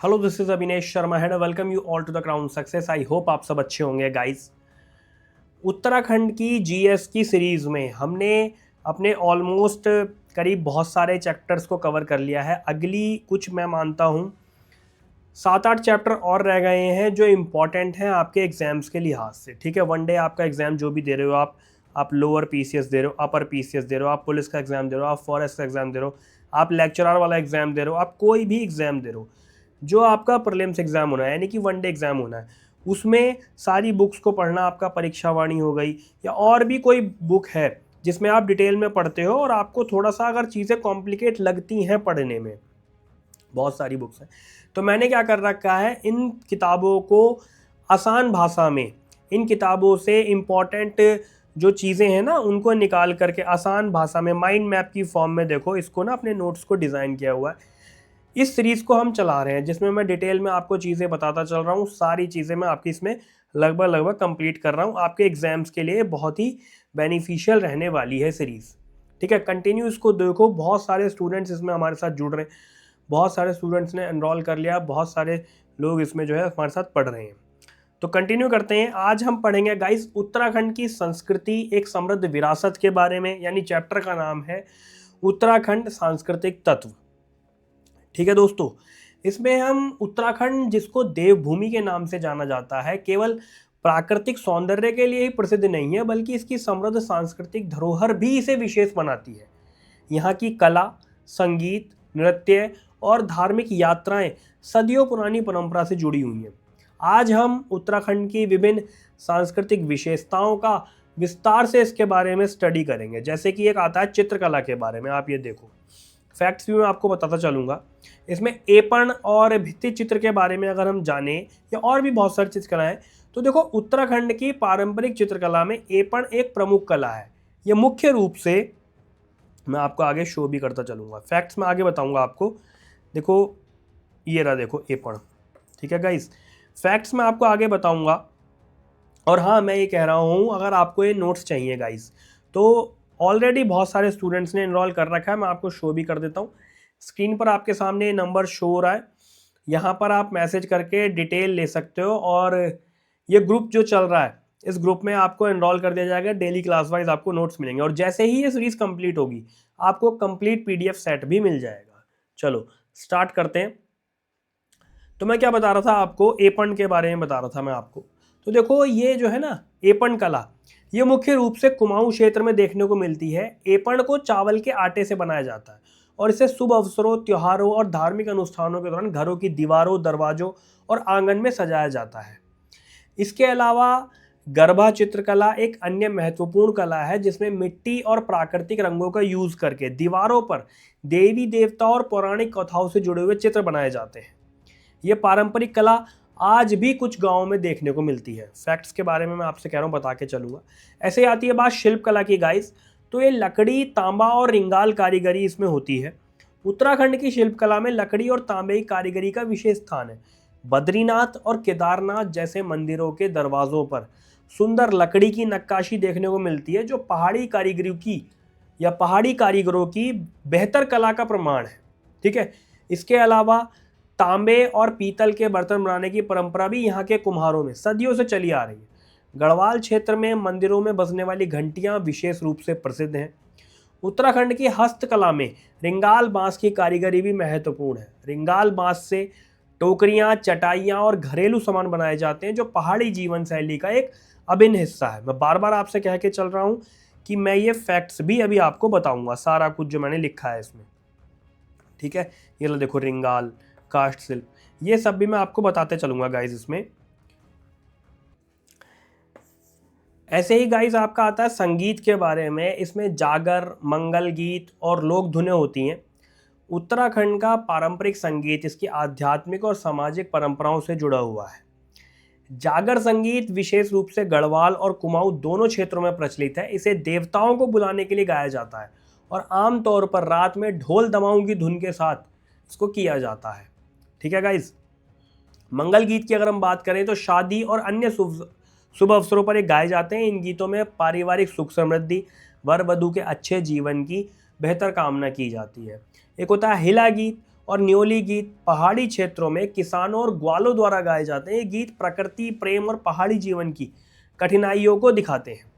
Hello, this is Avinesh Sharma and welcome you all to the crown success. आई होप आप सब अच्छे होंगे गाइस। उत्तराखंड की जीएस की सीरीज़ में हमने अपने ऑलमोस्ट करीब बहुत सारे चैप्टर्स को कवर कर लिया है। अगली कुछ मैं मानता हूँ 7-8 चैप्टर और रह गए हैं जो इम्पॉर्टेंट हैं आपके एग्ज़ाम्स के लिहाज से। ठीक है, वन डे आपका एग्ज़ाम जो भी दे रहे हो आप लोअर पीसीएस दे रहे हो, अपर पीसीएस दे रहे हो, आप पुलिस का एग्ज़ाम दे रहे हो, आप फॉरेस्ट का एग्ज़ाम दे रहे हो, आप लेक्चरर वाला एग्ज़ाम दे रहे हो, आप कोई भी एग्ज़ाम दे रहे हो, जो आपका प्रीलिम्स एग्ज़ाम होना है यानी कि वन डे एग्ज़ाम होना है, उसमें सारी बुक्स को पढ़ना। आपका परीक्षा वाणी हो गई या और भी कोई बुक है जिसमें आप डिटेल में पढ़ते हो और आपको थोड़ा सा अगर चीज़ें कॉम्प्लिकेट लगती हैं पढ़ने में, बहुत सारी बुक्स हैं, तो मैंने क्या कर रखा है, इन किताबों को आसान भाषा में, इन किताबों से इम्पॉर्टेंट जो चीज़ें हैं ना उनको निकाल करके आसान भाषा में माइंड मैप की फॉर्म में, देखो इसको ना अपने नोट्स को डिज़ाइन किया हुआ है। इस सीरीज़ को हम चला रहे हैं जिसमें मैं डिटेल में आपको चीज़ें बताता चल रहा हूँ। सारी चीज़ें मैं आपकी इसमें लगभग कंप्लीट कर रहा हूँ। आपके एग्जाम्स के लिए बहुत ही बेनिफिशियल रहने वाली है सीरीज़। ठीक है, कंटिन्यू इसको देखो। बहुत सारे स्टूडेंट्स इसमें हमारे साथ जुड़ रहे हैं, बहुत सारे स्टूडेंट्स ने एनरोल कर लिया, बहुत सारे लोग इसमें जो है हमारे साथ पढ़ रहे हैं। तो कंटिन्यू करते हैं। आज हम पढ़ेंगे गाइस उत्तराखंड की संस्कृति एक समृद्ध विरासत के बारे में, यानी चैप्टर का नाम है उत्तराखंड सांस्कृतिक तत्व। ठीक है दोस्तों, इसमें हम उत्तराखंड, जिसको देवभूमि के नाम से जाना जाता है, केवल प्राकृतिक सौंदर्य के लिए ही प्रसिद्ध नहीं है बल्कि इसकी समृद्ध सांस्कृतिक धरोहर भी इसे विशेष बनाती है। यहाँ की कला, संगीत, नृत्य और धार्मिक यात्राएं सदियों पुरानी परंपरा से जुड़ी हुई हैं। आज हम उत्तराखंड की विभिन्न सांस्कृतिक विशेषताओं का विस्तार से इसके बारे में स्टडी करेंगे। जैसे कि एक आता है चित्रकला के बारे में, आप ये देखो, फैक्ट्स भी मैं आपको बताता चलूँगा। इसमें एपण और भित्ति चित्र के बारे में अगर हम जानें या और भी बहुत सारी चित्रकलाएं, तो देखो उत्तराखंड की पारंपरिक चित्रकला में एपण एक प्रमुख कला है। ये मुख्य रूप से, मैं आपको आगे शो भी करता चलूँगा, फैक्ट्स में आगे बताऊँगा आपको। देखो ये रहा, देखो एपण। ठीक है गाइस, फैक्ट्स में आपको आगे बताऊँगा। और हाँ, मैं ये कह रहा हूँ, अगर आपको ये नोट्स चाहिए गाइस, तो ऑलरेडी बहुत सारे स्टूडेंट्स ने इनरोल कर रखा है। मैं आपको शो भी कर देता हूँ। स्क्रीन पर आपके सामने नंबर शो हो रहा है, यहाँ पर आप मैसेज करके डिटेल ले सकते हो। और ये ग्रुप जो चल रहा है, इस ग्रुप में आपको इनरोल कर दिया जाएगा। डेली क्लास वाइज आपको नोट्स मिलेंगे और जैसे ही ये सीरीज कंप्लीट होगी आपको कंप्लीट पीडीएफ सेट भी मिल जाएगा। चलो स्टार्ट करते हैं। तो मैं क्या बता रहा था आपको, एपण के बारे में बता रहा था मैं आपको। तो देखो ये जो है ना एपण कला, ये मुख्य रूप से कुमाऊं क्षेत्र में देखने को मिलती है। एपण को चावल के आटे से बनाया जाता है और इसे शुभ अवसरों, त्योहारों और धार्मिक अनुष्ठानों के दौरान घरों की दीवारों, दरवाजों और आंगन में सजाया जाता है। इसके अलावा गरबा चित्रकला एक अन्य महत्वपूर्ण कला है जिसमें मिट्टी और प्राकृतिक रंगों का यूज करके दीवारों पर देवी देवता और पौराणिक कथाओं से जुड़े हुए चित्र बनाए जाते हैं। ये पारंपरिक कला आज भी कुछ गांवों में देखने को मिलती है। फैक्ट्स के बारे में मैं आपसे कह रहा हूँ, बता के चलूँगा। ऐसे ही आती है बात शिल्प कला की गाइस, तो ये लकड़ी, तांबा और रिंगाल कारीगरी इसमें होती है। उत्तराखंड की शिल्प कला में लकड़ी और तांबे की कारीगरी का विशेष स्थान है। बद्रीनाथ और केदारनाथ जैसे मंदिरों के दरवाजों पर सुंदर लकड़ी की नक्काशी देखने को मिलती है, जो पहाड़ी कारीगरों की या पहाड़ी कारीगरों की बेहतर कला का प्रमाण है। ठीक है, इसके अलावा तांबे और पीतल के बर्तन बनाने की परंपरा भी यहाँ के कुम्हारों में सदियों से चली आ रही है। गढ़वाल क्षेत्र में मंदिरों में बजने वाली घंटियां विशेष रूप से प्रसिद्ध हैं। उत्तराखंड की हस्तकला में रिंगाल बांस की कारीगरी भी महत्वपूर्ण है। रिंगाल बांस से टोकरियां, चटाइयां और घरेलू सामान बनाए जाते हैं, जो पहाड़ी जीवन शैली का एक अभिन्न हिस्सा है। मैं बार बार आपसे कह के चल रहा हूँ कि मैं ये फैक्ट्स भी अभी आपको बताऊंगा, सारा कुछ जो मैंने लिखा है इसमें। ठीक है, ये लो देखो, रिंगाल, कास्ट शिल्प, ये सब भी मैं आपको बताते चलूंगा गाइज इसमें। ऐसे ही गाइज आपका आता है संगीत के बारे में। इसमें जागर, मंगल गीत और लोक धुनें होती हैं। उत्तराखंड का पारंपरिक संगीत इसकी आध्यात्मिक और सामाजिक परंपराओं से जुड़ा हुआ है। जागर संगीत विशेष रूप से गढ़वाल और कुमाऊं दोनों क्षेत्रों में प्रचलित है। इसे देवताओं को बुलाने के लिए गाया जाता है और आमतौर पर रात में ढोल दमाऊं की धुन के साथ इसको किया जाता है। ठीक है गाइज, मंगल गीत की अगर हम बात करें तो शादी और अन्य शुभ अवसरों पर ये गाए जाते हैं। इन गीतों में पारिवारिक सुख समृद्धि, वर वधू के अच्छे जीवन की बेहतर कामना की जाती है। एक होता है हिला गीत, और न्योली गीत पहाड़ी क्षेत्रों में किसानों और ग्वालों द्वारा गाए जाते हैं। ये गीत प्रकृति, प्रेम और पहाड़ी जीवन की कठिनाइयों को दिखाते हैं।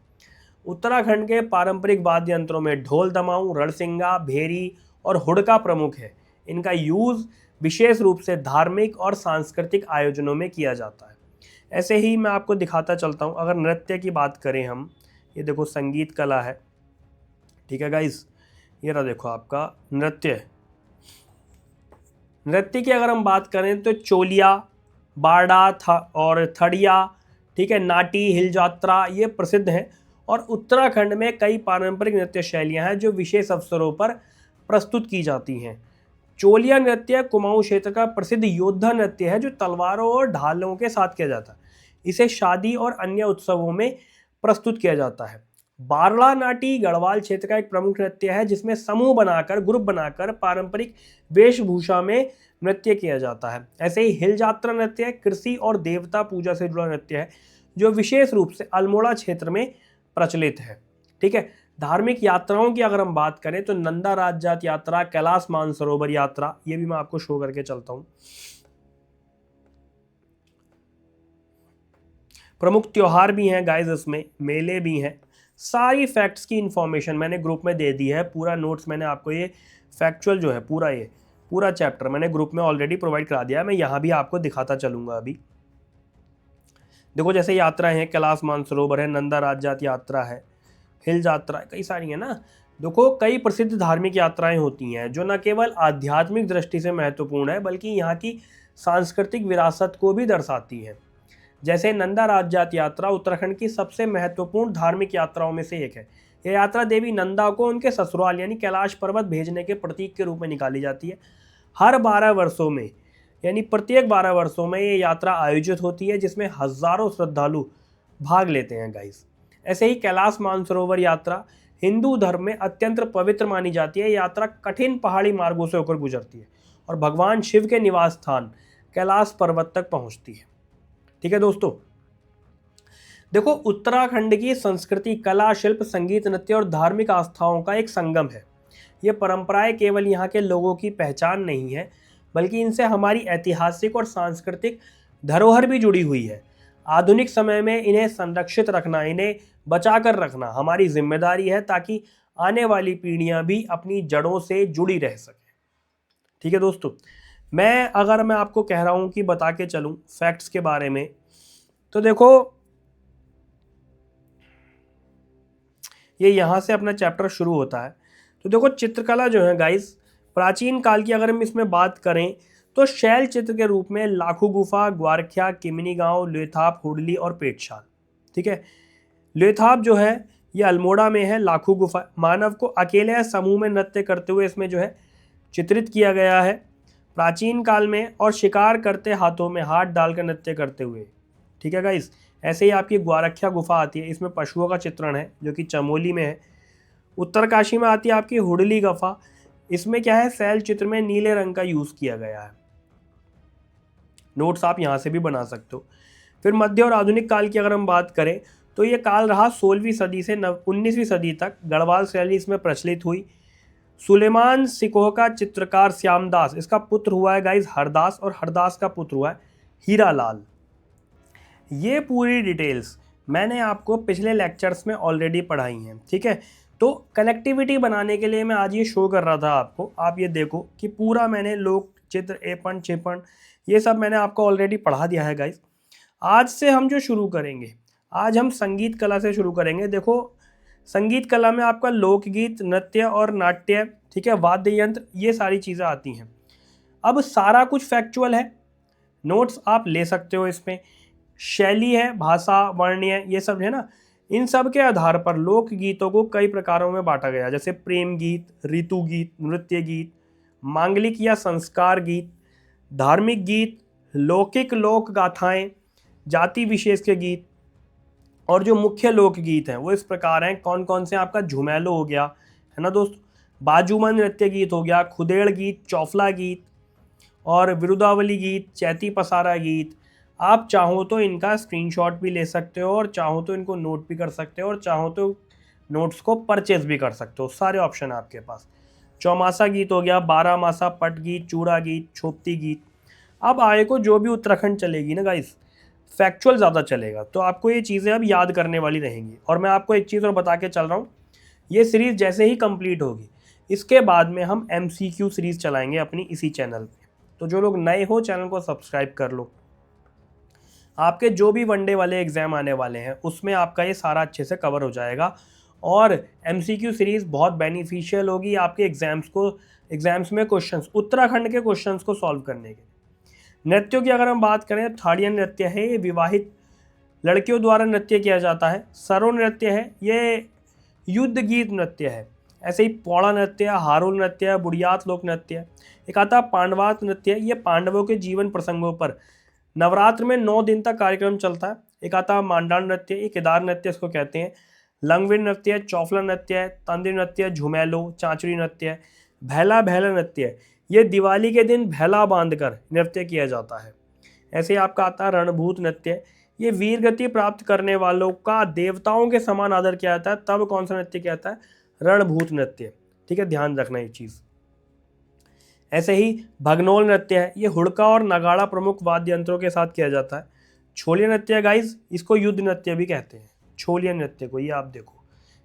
उत्तराखंड के पारंपरिक वाद्य यंत्रों में ढोल, दमाऊं, रणसिंगा, भेरी और हुड़का प्रमुख है। इनका यूज विशेष रूप से धार्मिक और सांस्कृतिक आयोजनों में किया जाता है। ऐसे ही मैं आपको दिखाता चलता हूँ। अगर नृत्य की बात करें हम, ये देखो संगीत कला है, ठीक है गाइस, ये रहा देखो आपका नृत्य। नृत्य की अगर हम बात करें तो चोलिया, बारडा और थड़िया, ठीक है, नाटी, हिल जात्रा, ये प्रसिद्ध हैं। और उत्तराखंड में कई पारंपरिक नृत्य शैलियां हैं जो विशेष अवसरों पर प्रस्तुत की जाती हैं। चोलिया नृत्य कुमाऊं क्षेत्र का प्रसिद्ध योद्धा नृत्य है जो तलवारों और ढालों के साथ किया जाता है। इसे शादी और अन्य उत्सवों में प्रस्तुत किया जाता है। बारला नाटी गढ़वाल क्षेत्र का एक प्रमुख नृत्य है जिसमें समूह बनाकर, ग्रुप बनाकर पारंपरिक वेशभूषा में नृत्य किया जाता है। ऐसे ही हिल जात्रा नृत्य कृषि और देवता पूजा से जुड़ा नृत्य है जो विशेष रूप से अल्मोड़ा क्षेत्र में प्रचलित है। ठीक है, धार्मिक यात्राओं की अगर हम बात करें तो नंदा राजजात यात्रा, कैलाश मानसरोवर यात्रा, ये भी मैं आपको शो करके चलता हूं। प्रमुख त्योहार भी हैं गाइस, इसमें मेले भी हैं। सारी फैक्ट्स की इंफॉर्मेशन मैंने ग्रुप में दे दी है। पूरा नोट्स मैंने आपको, ये फैक्चुअल जो है पूरा चैप्टर मैंने ग्रुप में ऑलरेडी प्रोवाइड करा दिया है। मैं यहाँ भी आपको दिखाता चलूँगा। अभी देखो जैसे यात्रा है, कैलाश मानसरोवर है, नंदा राजजात यात्रा है, हिल यात्रा, कई सारी है ना। देखो कई प्रसिद्ध धार्मिक यात्राएं होती हैं जो न केवल आध्यात्मिक दृष्टि से महत्वपूर्ण है बल्कि यहाँ की सांस्कृतिक विरासत को भी दर्शाती है। जैसे नंदा राजजात यात्रा उत्तराखंड की सबसे महत्वपूर्ण धार्मिक यात्राओं में से एक है। यह यात्रा देवी नंदा को उनके ससुराल यानी कैलाश पर्वत भेजने के प्रतीक के रूप में निकाली जाती है। हर 12 वर्षों में यानी प्रत्येक 12 वर्षों में ये यात्रा आयोजित होती है जिसमें हजारों श्रद्धालु भाग लेते हैं गाइस। ऐसे ही कैलाश मानसरोवर यात्रा हिंदू धर्म में अत्यंत पवित्र मानी जाती है। यात्रा कठिन पहाड़ी मार्गों से होकर गुजरती है और भगवान शिव के निवास स्थान कैलाश पर्वत तक पहुंचती है। ठीक है दोस्तों, देखो उत्तराखंड की संस्कृति कला, शिल्प, संगीत, नृत्य और धार्मिक आस्थाओं का एक संगम है। ये परंपराएं केवल यहाँ के लोगों की पहचान नहीं है बल्कि इनसे हमारी ऐतिहासिक और सांस्कृतिक धरोहर भी जुड़ी हुई है। आधुनिक समय में इन्हें संरक्षित रखना, इन्हें बचाकर रखना हमारी जिम्मेदारी है ताकि आने वाली पीढ़ियां भी अपनी जड़ों से जुड़ी रह सकें। ठीक है दोस्तों, अगर मैं आपको कह रहा हूं कि बता के चलूं फैक्ट्स के बारे में, तो देखो ये यहां से अपना चैप्टर शुरू होता है। तो देखो चित्रकला जो है गाइस, प्राचीन काल की अगर हम इसमें बात करें तो शैल चित्र के रूप में लाखू गुफा, ग्वारख्या, किमिनी गांव, लेथाप, हुडली और पेटशाल। ठीक है, लेथाप जो है ये अल्मोड़ा में है। लाखू गुफा मानव को अकेले या समूह में नृत्य करते हुए इसमें जो है चित्रित किया गया है प्राचीन काल में, और शिकार करते हाथों में हाथ डालकर नृत्य करते हुए। ठीक है गाइस, ऐसे ही आपकी ग्वारख्या गुफा आती है, इसमें पशुओं का चित्रण है जो कि चमोली में है। उत्तरकाशी में आती है आपकी हुडली गुफा, इसमें क्या है शैल चित्र में नीले रंग का यूज किया गया है। नोट्स आप यहां से भी बना सकते हो। फिर मध्य और आधुनिक काल की अगर हम बात करें तो ये काल रहा 16वीं सदी से 19वीं सदी तक। गढ़वाल शैली इसमें प्रचलित हुई। सुलेमान सिकोह का चित्रकार श्यामदास, इसका पुत्र हुआ है गाइस हरदास, और हरदास का पुत्र हुआ है हीरालाल। ये पूरी डिटेल्स मैंने आपको पिछले लेक्चर्स में ऑलरेडी पढ़ाई हैं। ठीक है, तो कनेक्टिविटी बनाने के लिए मैं आज ये शो कर रहा था आपको। आप ये देखो कि पूरा मैंने लोक चित्र, एपण, चेपण, ये सब मैंने आपको ऑलरेडी पढ़ा दिया है गाइस। आज से हम जो शुरू करेंगे, आज हम संगीत कला से शुरू करेंगे। देखो संगीत कला में आपका लोकगीत, नृत्य और नाट्य, ठीक है, वाद्य यंत्र, ये सारी चीज़ें आती हैं। अब सारा कुछ फैक्चुअल है, नोट्स आप ले सकते हो। इसमें शैली है, भाषा, वर्ण्य, ये सब है ना। इन सब के आधार पर लोक गीतों को कई प्रकारों में बांटा गया, जैसे प्रेम गीत, ऋतु गीत, नृत्य गीत, मांगलिक या संस्कार गीत, धार्मिक गीत, लौकिक लोक गाथाएं, जाति विशेष के गीत, और जो मुख्य लोक गीत हैं वो इस प्रकार हैं। कौन कौन से? आपका झुमैलो हो गया, है ना दोस्त, बाजूमन नृत्य गीत हो गया, खुदेड़ गीत, चौफला गीत और विरुदावली गीत, चैती पसारा गीत। आप चाहो तो इनका स्क्रीनशॉट भी ले सकते हो और चाहो तो इनको नोट भी कर सकते हो और चाहो तो नोट्स को परचेज भी कर सकते हो। सारे ऑप्शन आपके पास। चौमासा गीत हो गया, 12 मासा, पट गीत, चूड़ा गीत, छोपती गीत। अब आगे को जो भी उत्तराखंड चलेगी ना गाइस, फैक्चुअल ज़्यादा चलेगा, तो आपको ये चीज़ें अब याद करने वाली रहेंगी। और मैं आपको एक चीज़ और बता के चल रहा हूँ, ये सीरीज़ जैसे ही कंप्लीट होगी इसके बाद में हम MCQ सीरीज़ चलाएंगे अपनी इसी चैनल पे। तो जो लोग नए हो चैनल को सब्सक्राइब कर लो। आपके जो भी वनडे वाले एग्ज़ाम आने वाले हैं उसमें आपका ये सारा अच्छे से कवर हो जाएगा। और MCQ सीरीज़ बहुत बेनिफिशियल होगी आपके एग्ज़ाम्स में क्वेश्चंस, उत्तराखंड के क्वेश्चंस को सॉल्व करने के। नृत्यों की अगर हम बात करें, थाड़िया नृत्य है, ये विवाहित लड़कियों द्वारा नृत्य किया जाता है। सरो नृत्य है, ये युद्ध गीत नृत्य है। ऐसे ही पौड़ा नृत्य है, हारोल नृत्य है, बुढ़ियात लोक नृत्य है। एक आता पांडवात नृत्य है, ये पांडवों के जीवन प्रसंगों पर नवरात्र में 9 दिन तक कार्यक्रम चलता है। एक आता मांडाल नृत्य, ये केदार नृत्य इसको कहते हैं। लंगवीर नृत्य है, चौफला नृत्य है, तंदिर नृत्य है, झुमेलो, चांचड़ी नृत्य है, भैला भैला नृत्य है, ये दिवाली के दिन भैला बांधकर नृत्य किया जाता है। ऐसे ही आपका आता है रणभूत नृत्य, ये वीर गति प्राप्त करने वालों का देवताओं के समान आदर किया जाता है, तब कौन सा नृत्य किया जाता है, रणभूत नृत्य। ठीक है, ध्यान रखना ये चीज़। ऐसे ही भगनोल नृत्य है, ये हुड़का और नगाड़ा प्रमुख वाद्य यंत्रों के साथ किया जाता है। छोलिया नृत्य गाइज, इसको युद्ध नृत्य भी कहते हैं। छोलिया नृत्य को, ये आप देखो,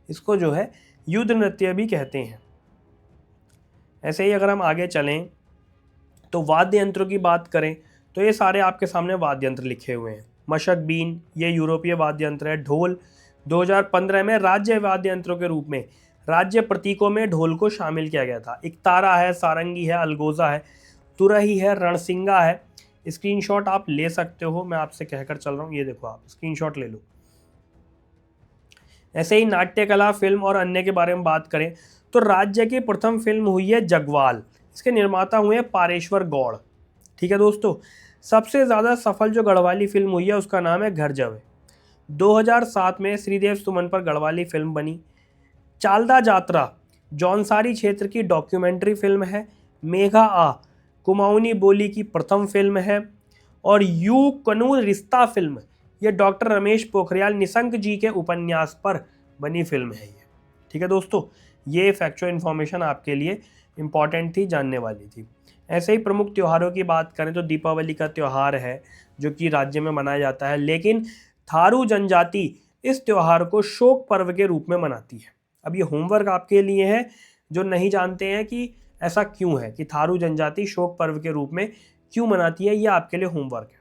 इसको जो है युद्ध नृत्य भी कहते हैं। ऐसे ही अगर हम आगे चलें तो वाद्य यंत्रों की बात करें तो ये सारे आपके सामने वाद्य यंत्र लिखे हुए हैं। मशक बीन, ये यूरोपीय वाद्य यंत्र है। ढोल 2015 में राज्य वाद्य यंत्रों के रूप में राज्य प्रतीकों में ढोल को शामिल किया गया था। इकतारा है, सारंगी है, अलगोजा है, तुरही है, रणसिंगा है। स्क्रीनशॉट आप ले सकते हो, मैं आपसे कहकर चल रहा हूँ, ये देखो आप स्क्रीनशॉट ले लो। ऐसे ही नाट्य कला, फिल्म और अन्य के बारे में बात करें तो राज्य की प्रथम फिल्म हुई है जगवाल, इसके निर्माता हुए हैं पारेश्वर गौड़। ठीक है दोस्तों, सबसे ज़्यादा सफल जो गढ़वाली फिल्म हुई है उसका नाम है घर जवे। 2007 में श्रीदेव सुमन पर गढ़वाली फिल्म बनी। चालदा जात्रा जौनसारी क्षेत्र की डॉक्यूमेंट्री फिल्म है। मेघा आ कुमाऊनी बोली की प्रथम फिल्म है। और यू कनूर रिश्ता फिल्म, ये डॉक्टर रमेश पोखरियाल निशंक जी के उपन्यास पर बनी फिल्म है ये। ठीक है दोस्तों, ये फैक्चुअल इन्फॉर्मेशन आपके लिए इम्पॉर्टेंट थी, जानने वाली थी। ऐसे ही प्रमुख त्योहारों की बात करें तो दीपावली का त्यौहार है जो कि राज्य में मनाया जाता है, लेकिन थारू जनजाति इस त्यौहार को शोक पर्व के रूप में मनाती है। अब ये होमवर्क आपके लिए है जो नहीं जानते हैं कि ऐसा क्यों है कि थारू जनजाति शोक पर्व के रूप में क्यों मनाती है, ये आपके लिए होमवर्क है।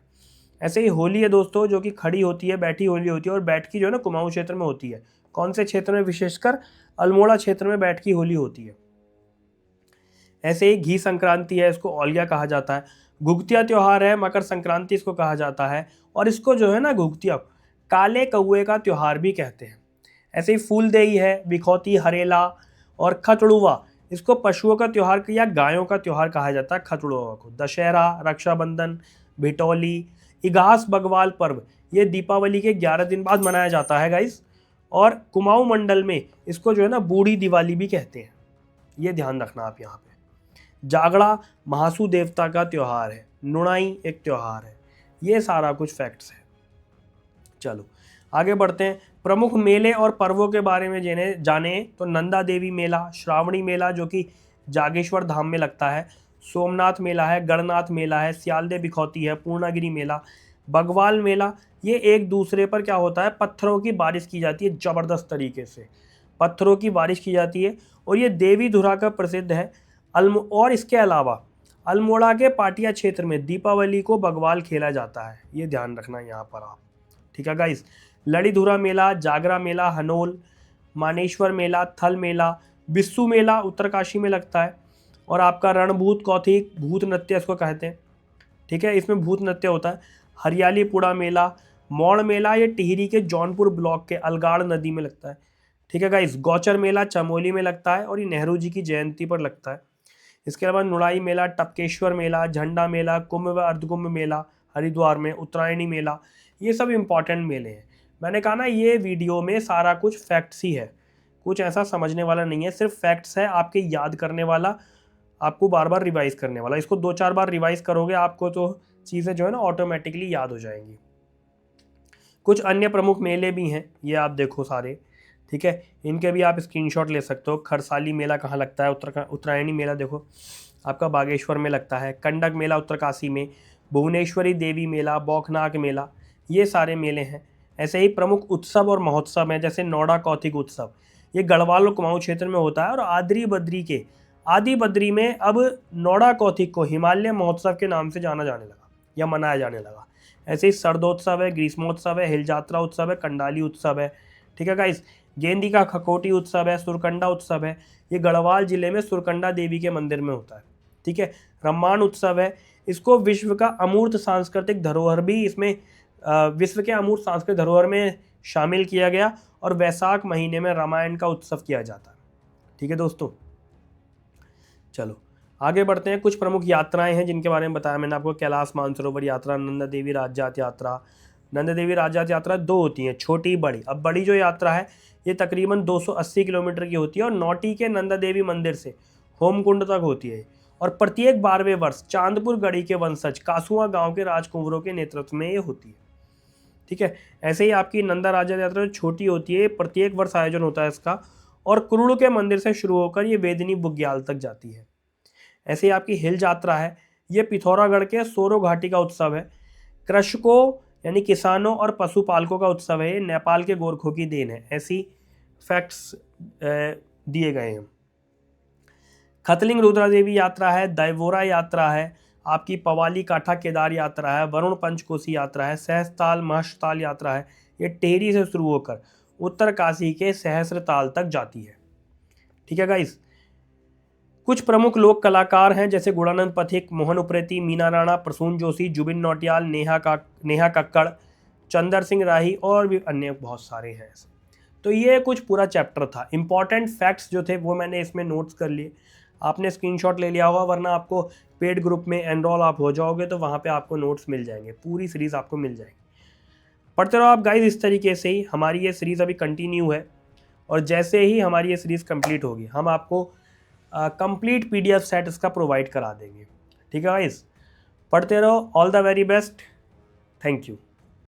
ऐसे ही होली है दोस्तों, जो कि खड़ी होती है, बैठी होली होती है, और बैठकी जो है ना कुमाऊं क्षेत्र में होती है। कौन से क्षेत्र में, विशेषकर अल्मोड़ा क्षेत्र में बैठकी होली होती है। ऐसे ही घी संक्रांति है, इसको औलिया कहा जाता है। घुघतिया त्यौहार है, मकर संक्रांति इसको कहा जाता है, और इसको जो है ना घुघतिया काले कौए का त्यौहार भी कहते हैं। ऐसे ही फूलदेई है, बिखौती, हरेला और खतड़ुआ, इसको पशुओं का त्यौहार या गायों का त्यौहार कहा जाता है, खतड़ुआ को। दशहरा, रक्षाबंधन, भिटौली, इगास बगवाल पर्व, ये दीपावली के 11 दिन बाद मनाया जाता है गाइस। और कुमाऊं मंडल में इसको जो है ना बूढ़ी दिवाली भी कहते हैं, ये ध्यान रखना आप यहाँ पे। जागड़ा महासू देवता का त्यौहार है। नुणाई एक त्यौहार है। ये सारा कुछ फैक्ट्स है। चलो आगे बढ़ते हैं। प्रमुख मेले और पर्वों के बारे में जाने तो नंदा देवी मेला, श्रावणी मेला जो कि जागेश्वर धाम में लगता है, सोमनाथ मेला है, गणनाथ मेला है, सियालदे बिखौती है, पूर्णागिरी मेला, बगवाल मेला। ये एक दूसरे पर क्या होता है, पत्थरों की बारिश की जाती है, ज़बरदस्त तरीके से पत्थरों की बारिश की जाती है, और ये देवी धुरा का प्रसिद्ध है। और इसके अलावा अल्मोड़ा के पाटिया क्षेत्र में दीपावली को बगवाल खेला जाता है, ये ध्यान रखना यहाँ पर आप। ठीक है गाइस, लड़ीधुरा मेला, जागरा मेला, हनोल, मानेश्वर मेला, थल मेला, बिस्सू मेला उत्तरकाशी में लगता है। और आपका रणभूत कौथिक भूत नृत्य इसको कहते हैं। ठीक है, इसमें भूत नृत्य होता है। हरियालीपुड़ा मेला, मौड़ मेला, ये टिहरी के जौनपुर ब्लॉक के अलगाड़ नदी में लगता है। ठीक है गाइस, गौचर मेला चमोली में लगता है और ये नेहरू जी की जयंती पर लगता है। इसके अलावा नुड़ाई मेला, टपकेश्वर मेला, झंडा मेला, कुंभ व अर्धकुंभ मेला हरिद्वार में, उत्तरायणी मेला, ये सब इंपॉर्टेंट मेले हैं। मैंने कहा ना ये वीडियो में सारा कुछ फैक्ट्स ही है, कुछ ऐसा समझने वाला नहीं है, सिर्फ फैक्ट्स है, आपके याद करने वाला, आपको बार बार रिवाइज करने वाला। इसको 2-4 बार रिवाइज करोगे आपको तो चीज़ें जो है ना ऑटोमेटिकली याद हो जाएंगी। कुछ अन्य प्रमुख मेले भी हैं, ये आप देखो सारे। ठीक है, इनके भी आप स्क्रीनशॉट ले सकते हो। खरसाली मेला कहाँ लगता है, उत्तरायणी मेला देखो आपका बागेश्वर में लगता है। कंडक मेला उत्तरकाशी में, भुवनेश्वरी देवी मेला, बौखनाक मेला, ये सारे मेले हैं। ऐसे ही प्रमुख उत्सव और महोत्सव हैं, जैसे नौड़ा कौथिग उत्सव, ये गढ़वाल और कुमाऊं क्षेत्र में होता है। और आदि बद्री में अब नौड़ा कौथिग को हिमालय महोत्सव के नाम से जाना जाने लगा या मनाया जाने लगा। ऐसे ही शरदोत्सव है, ग्रीष्मोत्सव है, हिलजात्रा उत्सव है, कंडाली उत्सव है। ठीक है गाइस, गेंदी का खकोटी उत्सव है, सुरकंडा उत्सव है, ये गढ़वाल जिले में सुरकंडा देवी के मंदिर में होता है। ठीक है, रम्मान उत्सव है, इसको विश्व का अमूर्त सांस्कृतिक धरोहर भी इसमें विश्व के अमूर्त सांस्कृतिक धरोहर में शामिल किया गया। और वैशाख महीने में रामायण का उत्सव किया जाता है। ठीक है दोस्तों, चलो आगे बढ़ते हैं। कुछ प्रमुख यात्राएं हैं जिनके बारे में बताया मैंने आपको। कैलाश मानसरोवर यात्रा, नंदा देवी राजजात यात्रा। नंदा देवी राजजात यात्रा 2 होती हैं, छोटी बड़ी। अब बड़ी जो यात्रा है ये तकरीबन 280 किलोमीटर की होती है और नौटी के नंदा देवी मंदिर से होमकुंड तक होती है। और प्रत्येक 12वें वर्ष चांदपुर गढ़ी के वंशज कासुआ गांव के राजकुंवरों के नेतृत्व में ये होती है। ठीक है, ऐसे ही आपकी नंदा राजजात यात्रा छोटी होती है, प्रत्येक वर्ष आयोजन होता है इसका, और कुरुड़ के मंदिर से शुरू होकर ये वेदिनी बुग्याल तक जाती है। ऐसे ही आपकी हिल यात्रा है, ये पिथौरागढ़ के सोरो घाटी का उत्सव है। कृषकों यानी किसानों और पशुपालकों का उत्सव है, ये नेपाल के गोरखों की देन है। ऐसी फैक्ट्स दिए गए हैं। खतलिंग रुद्रा देवी यात्रा है, दैवोरा यात्रा है, आपकी पवाली काठा केदार यात्रा है, वरुण पंचकोसी यात्रा है, सहस्ताल महशताल यात्रा है, ये टेहरी से शुरू होकर उत्तरकाशी के सहस्त्रताल तक जाती है। ठीक है गाइस, कुछ प्रमुख लोक कलाकार हैं जैसे गुणानंद पथिक, मोहन उप्रेती, मीना राणा, प्रसून जोशी, जुबिन नौटियाल, नेहा कक्कड़, चंदर सिंह राही और भी अन्य बहुत सारे हैं ऐसे। तो ये कुछ पूरा चैप्टर था। इंपॉर्टेंट फैक्ट्स जो थे वो मैंने इसमें नोट्स कर लिए, आपने स्क्रीनशॉट ले लिया होगा, वरना आपको पेड ग्रुप में एनरोल आप हो जाओगे तो वहाँ पे आपको नोट्स मिल जाएंगे, पूरी सीरीज़ आपको मिल जाएगी। पढ़ते रहो आप गाइज इस तरीके से ही। हमारी ये सीरीज़ अभी कंटिन्यू है और जैसे ही हमारी ये सीरीज़ कंप्लीट होगी हम आपको कंप्लीट PDF सेट इसका प्रोवाइड करा देंगे। ठीक है गाइज, पढ़ते रहो। All the very best, thank you.